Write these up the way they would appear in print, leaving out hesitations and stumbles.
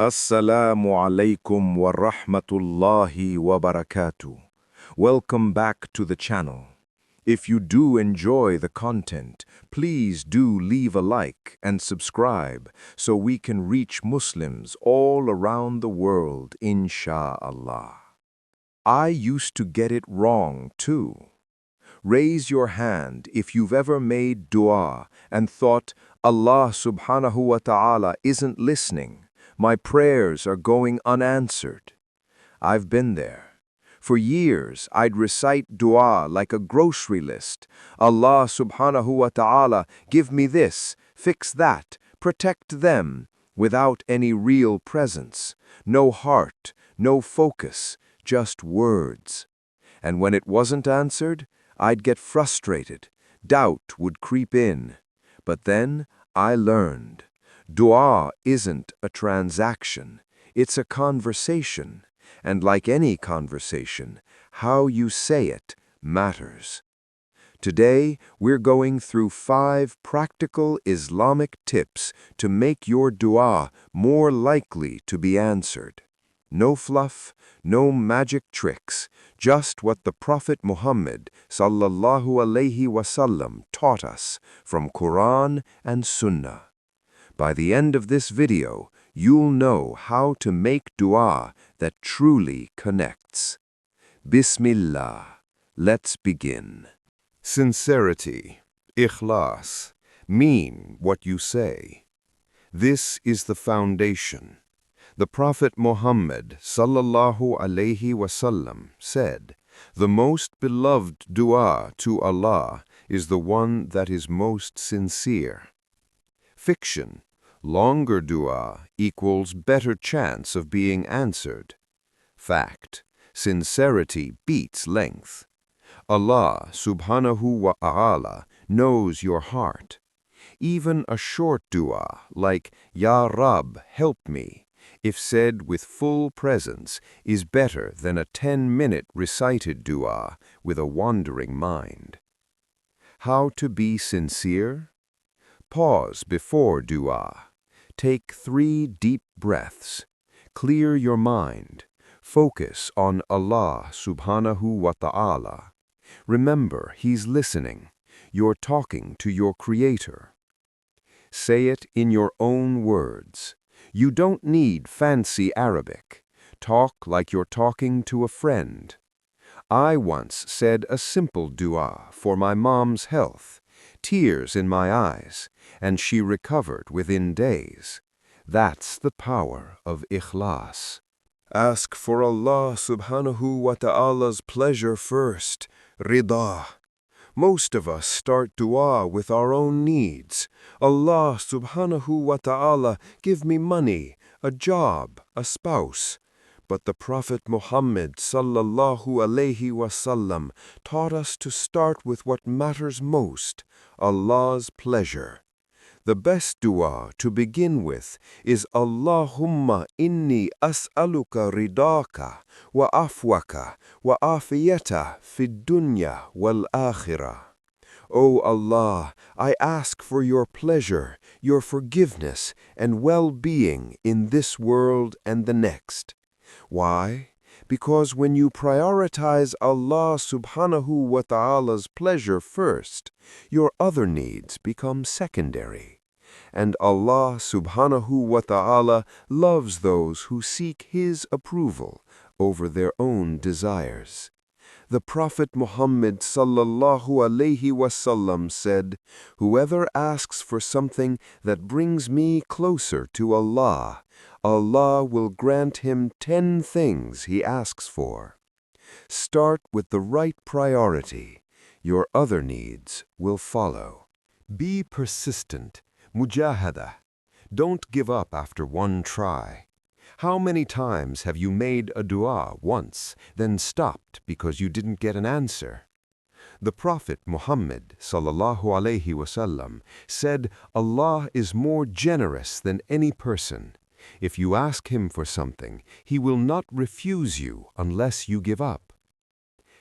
Assalamu alaikum wa rahmatullahi wa barakatuh. Welcome back to the channel. If you do enjoy the content, please do leave a like and subscribe so we can reach Muslims all around the world, insha'Allah. I used to get it wrong too. Raise your hand if you've ever made dua and thought, Allah subhanahu wa ta'ala isn't listening. My prayers are going unanswered. I've been there. For years, I'd recite dua like a grocery list. Allah subhanahu wa ta'ala, give me this, fix that, protect them, without any real presence. No heart, no focus, just words. And when it wasn't answered, I'd get frustrated. Doubt would creep in. But then I learned. Dua isn't a transaction. It's a conversation. And like any conversation, how you say it matters. Today, we're going through 5 practical Islamic tips to make your dua more likely to be answered. No fluff, no magic tricks, just what the Prophet Muhammad sallallahu alaihi wasallam taught us from Qur'an and Sunnah. By the end of this video, you'll know how to make dua that truly connects. Bismillah. Let's begin. Sincerity, ikhlas, mean what you say. This is the foundation. The Prophet Muhammad sallallahu alaihi wasallam said, "The most beloved dua to Allah is the one that is most sincere." Fiction, longer dua equals better chance of being answered. Fact, sincerity beats length. Allah subhanahu wa ta'ala knows your heart. Even a short dua like Ya Rab, help me, if said with full presence, is better than a 10-minute recited dua with a wandering mind. How to be sincere? Pause before dua. Take 3 deep breaths. Clear your mind. Focus on Allah subhanahu wa ta'ala. Remember, He's listening. You're talking to your Creator. Say it in your own words. You don't need fancy Arabic. Talk like you're talking to a friend. I once said a simple dua for my mom's health, tears in my eyes, and she recovered within days. That's the power of ikhlas. Ask for Allah subhanahu wa ta'ala's pleasure first, rida. Most of us start dua with our own needs. Allah subhanahu wa ta'ala, give me money, a job, a spouse. But the Prophet Muhammad sallallahu alaihi wasallam taught us to start with what matters most, Allah's pleasure. The best dua to begin with is Allahumma inni as'aluka ridaka wa afwaka wa afiyata fid dunya wal akhirah. O Allah, I ask for your pleasure, your forgiveness, and well-being in this world and the next. Why? Because when you prioritize Allah subhanahu wa ta'ala's pleasure first, your other needs become secondary. And Allah subhanahu wa ta'ala loves those who seek His approval over their own desires. The Prophet Muhammad sallallahu alaihi wasallam said, "Whoever asks for something that brings me closer to Allah, Allah will grant him 10 things he asks for." Start with the right priority. Your other needs will follow. Be persistent, mujahada. Don't give up after one try. How many times have you made a dua once, then stopped because you didn't get an answer? The Prophet Muhammad sallallahu alaihi wasallam said, Allah is more generous than any person. If you ask Him for something, He will not refuse you unless you give up.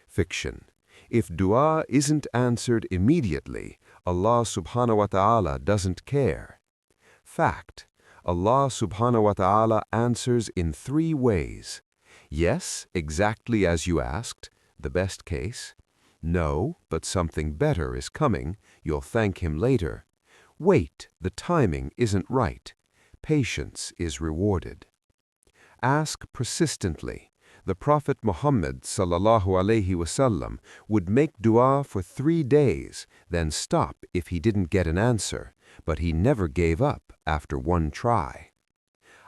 Fiction. If dua isn't answered immediately, Allah subhanahu wa ta'ala doesn't care. Fact. Allah subhanahu wa ta'ala answers in three ways. Yes, exactly as you asked, the best case. No, but something better is coming, you'll thank him later. Wait, the timing isn't right. Patience is rewarded. Ask persistently. The Prophet Muhammad sallallahu alaihi wasallam would make dua for 3 days, then stop if he didn't get an answer, but he never gave up after one try.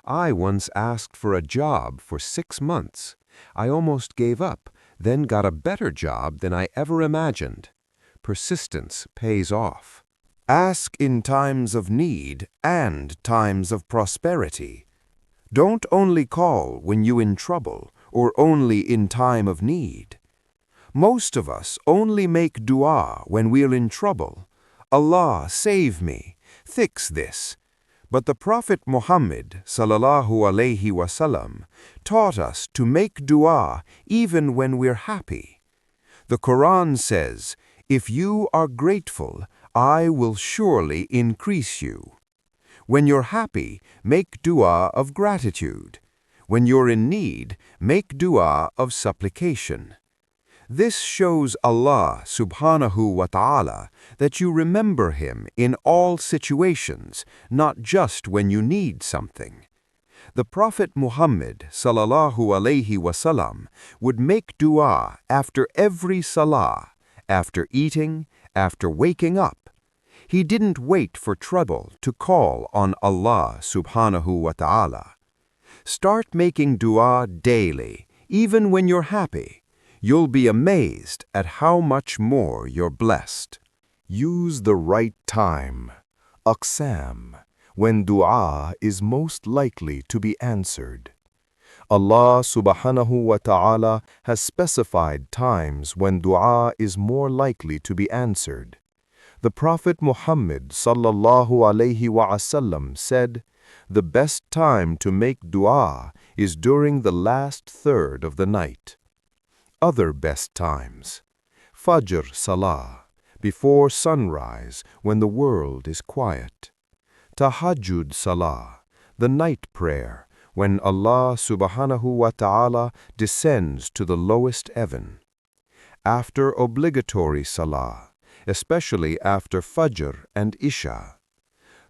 I once asked for a job for 6 months. I almost gave up, then got a better job than I ever imagined. Persistence pays off. Ask in times of need and times of prosperity. Don't only call when you're in trouble or only in time of need. Most of us only make dua when we're in trouble. Allah, save me, fix this. But the Prophet Muhammad sallallahu alaihi wasallam taught us to make dua even when we're happy. The Qur'an says, "If you are grateful, I will surely increase you." When you're happy, make dua of gratitude. When you're in need, make dua of supplication. This shows Allah subhanahu wa ta'ala that you remember Him in all situations, not just when you need something. The Prophet Muhammad sallallahu alaihi wasallam would make dua after every salah, after eating, after waking up. He didn't wait for trouble to call on Allah subhanahu wa ta'ala. Start making dua daily, even when you're happy. You'll be amazed at how much more you're blessed. Use the right time, aqsam, when dua is most likely to be answered. Allah subhanahu wa ta'ala has specified times when dua is more likely to be answered. The Prophet Muhammad sallallahu alaihi wasallam said, "The best time to make dua is during the last third of the night." Other best times: Fajr Salah, before sunrise when the world is quiet. Tahajjud Salah, the night prayer when Allah subhanahu wa ta'ala descends to the lowest heaven. After obligatory Salah, especially after Fajr and Isha.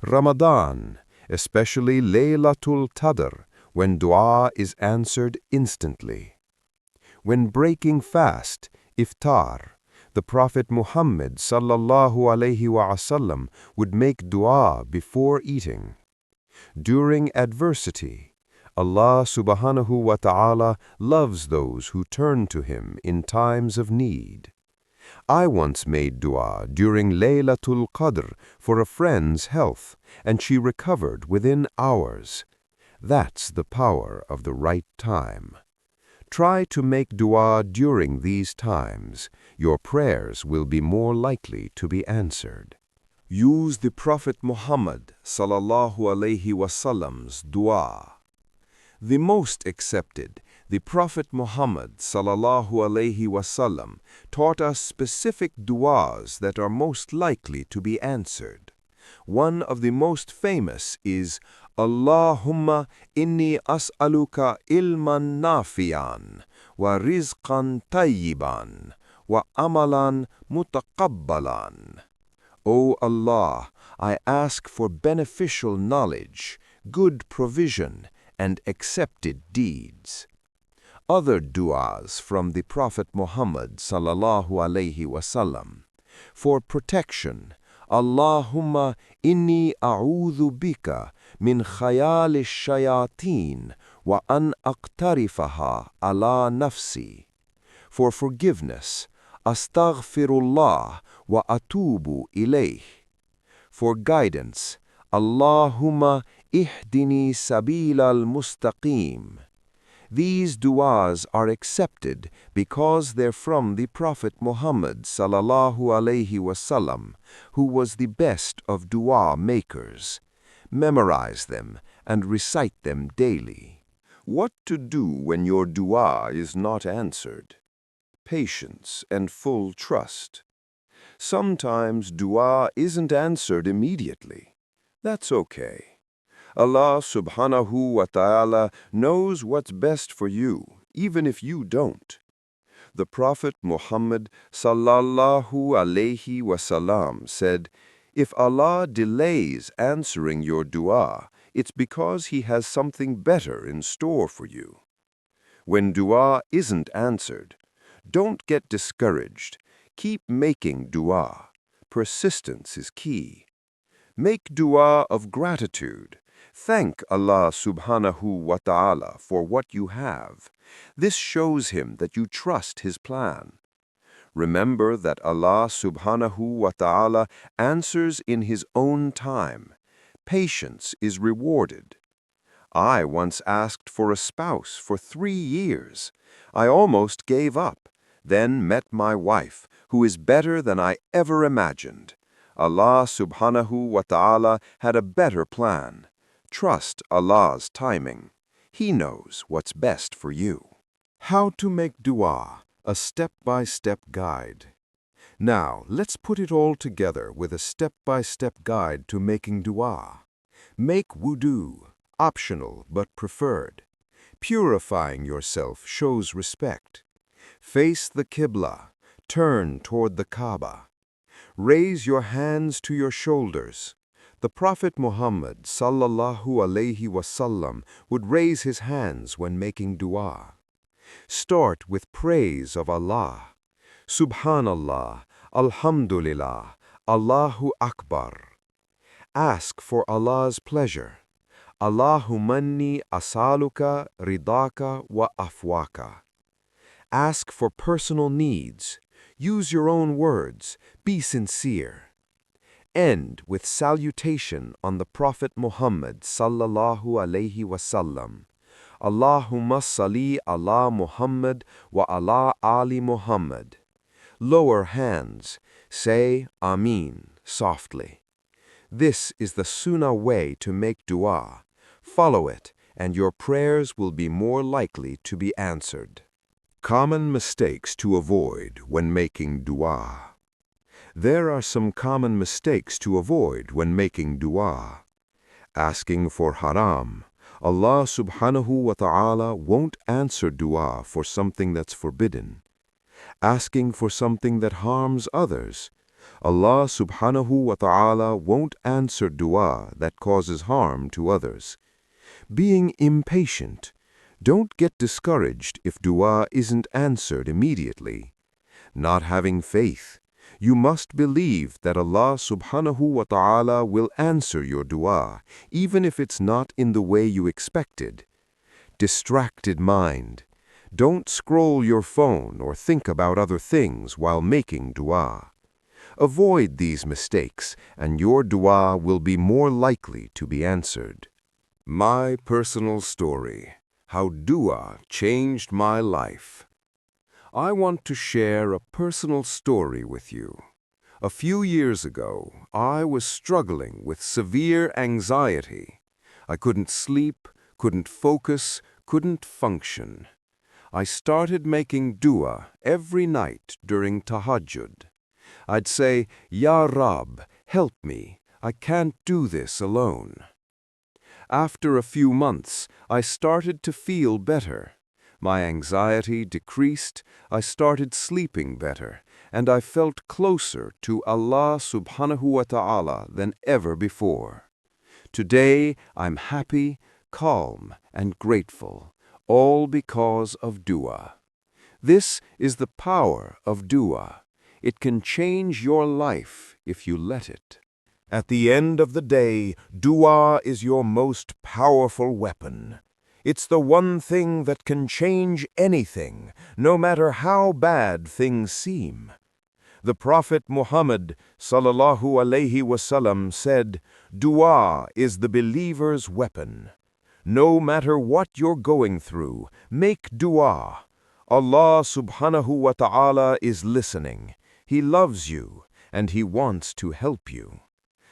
Ramadan, especially Laylatul Qadr, when dua is answered instantly. When breaking fast, iftar, the Prophet Muhammad sallallahu alaihi wasallam would make dua before eating. During adversity, Allah subhanahu wa ta'ala loves those who turn to Him in times of need. I once made dua during Laylatul Qadr for a friend's health, and she recovered within hours. That's the power of the right time. Try to make dua during these times. Your prayers will be more likely to be answered. Use the Prophet Muhammad sallallahu alaihi wasallam's dua. The most accepted, the Prophet Muhammad sallallahu alaihi wasallam taught us specific duas that are most likely to be answered. One of the most famous is Allahumma inni as'aluka ilman nafi'an wa rizqan tayyiban wa amalan mutaqabbalan. O Allah, I ask for beneficial knowledge, good provision, and accepted deeds. Other du'as from the Prophet Muhammad sallallahu alaihi wasallam. For protection, Allahumma inni a'udhu bika min khayal shayateen wa an aqtarifaha ala nafsi. For forgiveness, astaghfirullah wa atubu ilayh. For guidance, Allahumma ihdini sabila al-mustaqim. These du'as are accepted because they're from the Prophet Muhammad sallallahu alaihi wasallam, who was the best of du'a makers. Memorize them and recite them daily. What to do when your du'a is not answered? Patience and full trust. Sometimes du'a isn't answered immediately. That's okay. Allah subhanahu wa ta'ala knows what's best for you, even if you don't. The Prophet Muhammad sallallahu alayhi wasallam said, "If Allah delays answering your dua, it's because He has something better in store for you." When dua isn't answered, don't get discouraged. Keep making dua. Persistence is key. Make dua of gratitude. Thank Allah subhanahu wa ta'ala for what you have. This shows Him that you trust His plan. Remember that Allah subhanahu wa ta'ala answers in His own time. Patience is rewarded. I once asked for a spouse for 3 years. I almost gave up, then met my wife, who is better than I ever imagined. Allah subhanahu wa ta'ala had a better plan. Trust Allah's timing. He knows what's best for you. How to make dua, a step-by-step guide. Now, let's put it all together with a step-by-step guide to making dua. Make wudu, optional but preferred. Purifying yourself shows respect. Face the Qibla, turn toward the Kaaba. Raise your hands to your shoulders. The Prophet Muhammad sallallahu alayhi wasallam would raise his hands when making dua. Start with praise of Allah. Subhanallah, Alhamdulillah, Allahu Akbar. Ask for Allah's pleasure. Allahumanni asaluka ridaka wa afwaka. Ask for personal needs. Use your own words. Be sincere. End with salutation on the Prophet Muhammad sallallahu alayhi wasallam. Allahumma salli ala Muhammad wa ala ali Muhammad. Lower hands. Say Ameen softly. This is the sunnah way to make dua. Follow it, and your prayers will be more likely to be answered. Common mistakes to avoid when making dua. There are some common mistakes to avoid when making dua. Asking for haram. Allah subhanahu wa ta'ala won't answer dua for something that's forbidden. Asking for something that harms others. Allah subhanahu wa ta'ala won't answer dua that causes harm to others. Being impatient. Don't get discouraged if dua isn't answered immediately. Not having faith. You must believe that Allah subhanahu wa ta'ala will answer your dua, even if it's not in the way you expected. Distracted mind. Don't scroll your phone or think about other things while making dua. Avoid these mistakes, and your dua will be more likely to be answered. My personal story. How dua changed my life. I want to share a personal story with you. A few years ago, I was struggling with severe anxiety. I couldn't sleep, couldn't focus, couldn't function. I started making dua every night during tahajjud. I'd say, Ya Rab, help me. I can't do this alone. After a few months, I started to feel better. My anxiety decreased, I started sleeping better, and I felt closer to Allah subhanahu wa ta'ala than ever before. Today, I'm happy, calm, and grateful, all because of dua. This is the power of dua. It can change your life if you let it. At the end of the day, dua is your most powerful weapon. It's the one thing that can change anything, no matter how bad things seem. The Prophet Muhammad sallallahu alayhi wasallam said, "Dua is the believer's weapon." No matter what you're going through, make dua. Allah subhanahu wa ta'ala is listening. He loves you, and He wants to help you.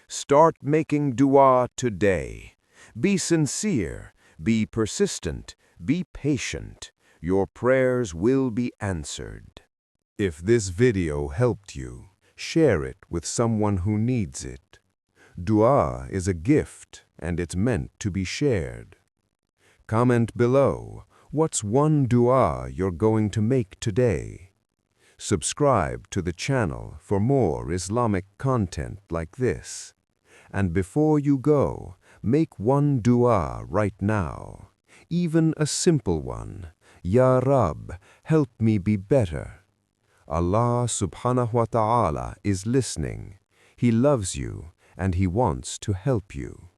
Start making dua today. Be sincere, be persistent, be patient. Your prayers will be answered. If this video helped you, share it with someone who needs it. Dua is a gift, and it's meant to be shared. Comment below, what's one dua you're going to make today? Subscribe to the channel for more Islamic content like this. And before you go, make one dua right now, even a simple one. Ya Rab, help me be better. Allah subhanahu wa ta'ala is listening. He loves you and He wants to help you.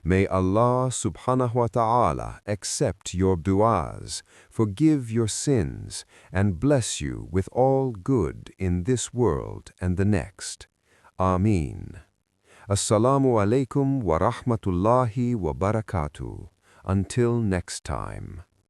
May Allah subhanahu wa ta'ala accept your du'as, forgive your sins, and bless you with all good in this world and the next. Ameen. Assalamu alaikum wa rahmatullahi wa barakatuh. Until next time.